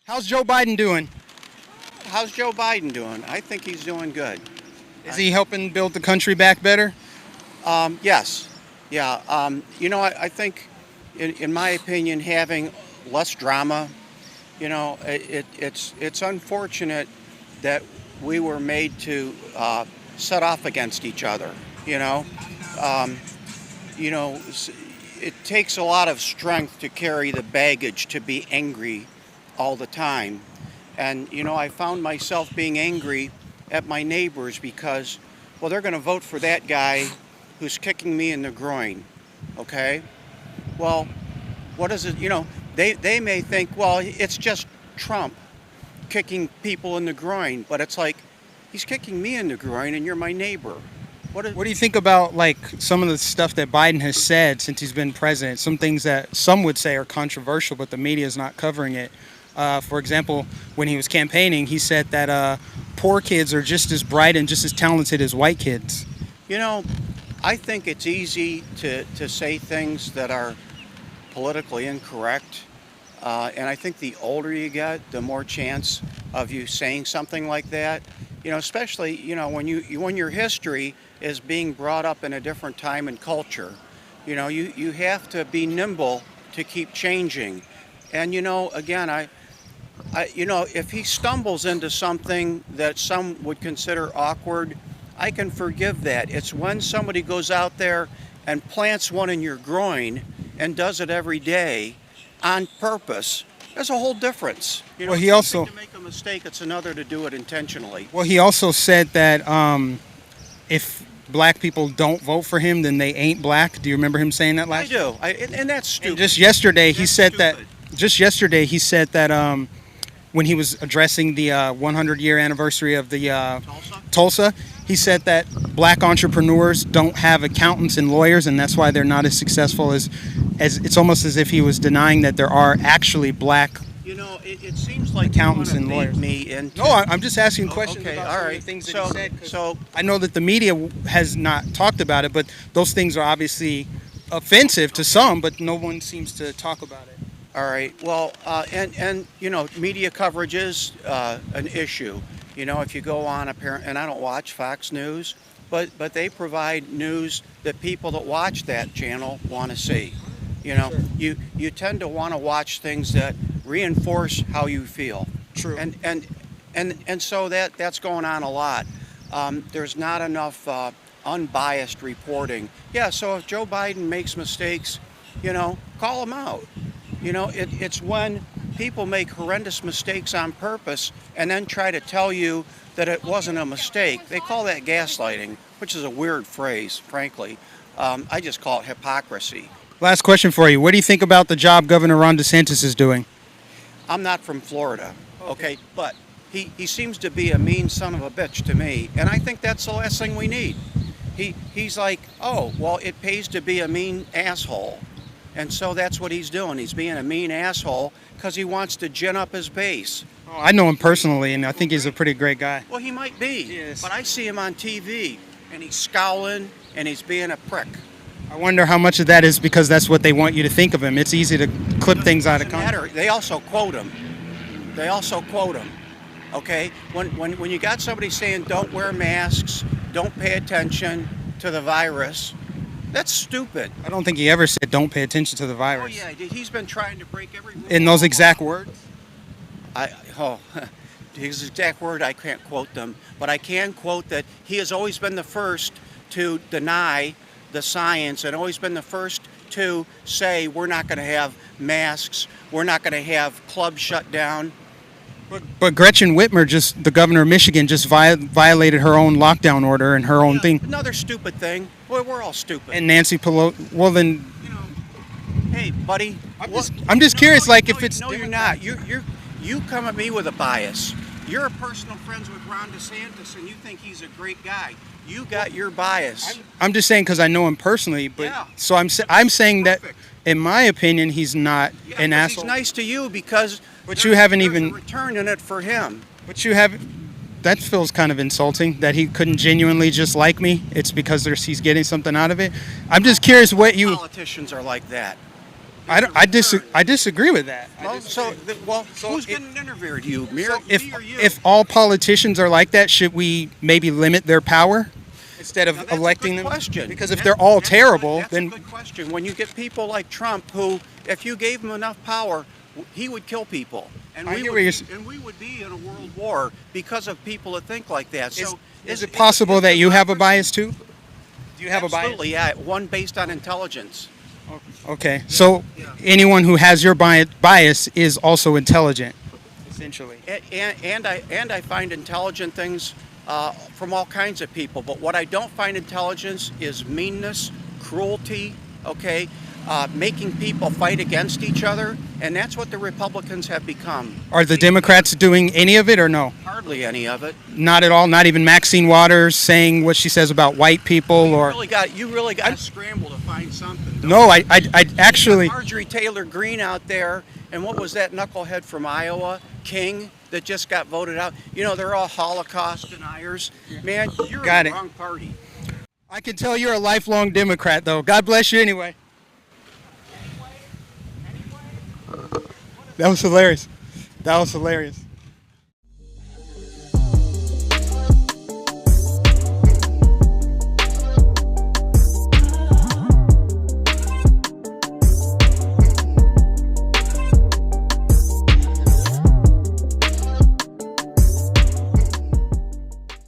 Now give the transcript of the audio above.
How's Joe Biden doing? How's Joe Biden doing? I think he's doing good. Is he helping build the country back better? Yes. Yeah. I think, in my opinion, having less drama, it's unfortunate that we were made to set off against each other. It takes a lot of strength to carry the baggage to be angry all the time. And, I found myself being angry at my neighbors because, well, they're going to vote for that guy who's kicking me in the groin. Okay? Well, what is it? They may think, well, it's just Trump kicking people in the groin. But it's like, he's kicking me in the groin and you're my neighbor. What do you think about, like, some of the stuff that Biden has said since he's been president? Some things that some would say are controversial, but the media is not covering it. For example, when he was campaigning, he said that poor kids are just as bright and just as talented as white kids. I think it's easy to say things that are politically incorrect. And I think the older you get, the more chance of you saying something like that. Especially, when your history is being brought up in a different time and culture. You have to be nimble to keep changing. And, again, if he stumbles into something that some would consider awkward, I can forgive that. It's when somebody goes out there and plants one in your groin and does it every day on purpose. There's a whole difference. Well, he also to make a mistake, it's another to do it intentionally. Well, he also said that if black people don't vote for him, then they ain't black. Do you remember him saying that last? I do, and that's stupid. And just yesterday, he said that when he was addressing the 100-year anniversary of the Tulsa, he said that black entrepreneurs don't have accountants and lawyers, and that's why they're not as successful as it's almost as if he was denying that there are actually black it seems like accountants and lawyers. No, I'm just asking questions about some of the things that he said. So I know that the media has not talked about it, but those things are obviously offensive to some, but no one seems to talk about it. All right. Well, and media coverage is an issue. If you go on, and I don't watch Fox News, but they provide news that people that watch that channel want to see. Sure. You tend to want to watch things that reinforce how you feel. True. And so that's going on a lot. There's not enough unbiased reporting. Yeah. So if Joe Biden makes mistakes, call him out. It's when people make horrendous mistakes on purpose and then try to tell you that it wasn't a mistake. They call that gaslighting, which is a weird phrase, frankly. I just call it hypocrisy. Last question for you. What do you think about the job Governor Ron DeSantis is doing? I'm not from Florida, okay? But he seems to be a mean son of a bitch to me, and I think that's the last thing we need. He's like, oh, well, it pays to be a mean asshole. And so that's what he's doing. He's being a mean asshole because he wants to gin up his base. Oh, I know him personally, and I think he's a pretty great guy. Well, he might be, yes. But I see him on TV, and he's scowling, and he's being a prick. I wonder how much of that is because that's what they want you to think of him. It's easy to clip things out of context. They also quote him. Okay? When you got somebody saying don't wear masks, don't pay attention to the virus, that's stupid. I don't think he ever said don't pay attention to the virus. Oh, yeah. He's been trying to break every rule. In those exact words? His exact word, I can't quote them. But I can quote that he has always been the first to deny the science and always been the first to say we're not going to have masks, we're not going to have clubs shut down. But Gretchen Whitmer, the governor of Michigan, just violated her own lockdown order and her own thing. Another stupid thing. Well, we're all stupid. And Nancy Pelosi, well then... Hey, buddy. I'm just curious, if it's... No, you're not. You come at me with a bias. You're personal friends with Ron DeSantis, and you think he's a great guy. You got your bias. I'm just saying because I know him personally, but yeah. So I'm saying that, in my opinion, he's not an asshole. He's nice to you because you haven't there's even a return in it for him. But you haven't. That feels kind of insulting that he couldn't genuinely just like me. It's because he's getting something out of it. I'm just curious what you. Politicians are like that. I disagree with that. Who's getting interviewed? You, me, or you? If all politicians are like that, should we maybe limit their power instead of Now, that's electing a good them? question. Because if they're all terrible, That's then a good question. When you get people like Trump, who, if you gave him enough power, he would kill people, and I we hear would what be, and we would be in a world war because of people that think like that. So, is it possible that you have a bias too? Do you have a bias? Absolutely, yeah. One based on intelligence. Okay, so anyone who has your bias is also intelligent, essentially. And I find intelligent things from all kinds of people. But what I don't find intelligence is meanness, cruelty. Okay, making people fight against each other, and that's what the Republicans have become. Are the Democrats doing any of it or no? Hardly any of it. Not at all. Not even Maxine Waters saying what she says about white people, or You really got to scramble to find something. no. I actually. Marjorie Taylor Greene out there, and what was that knucklehead from Iowa, King, that just got voted out? You know, they're all Holocaust deniers. Man, you're in the wrong party. I can tell you're a lifelong Democrat, though. God bless you anyway. That was hilarious. That was hilarious.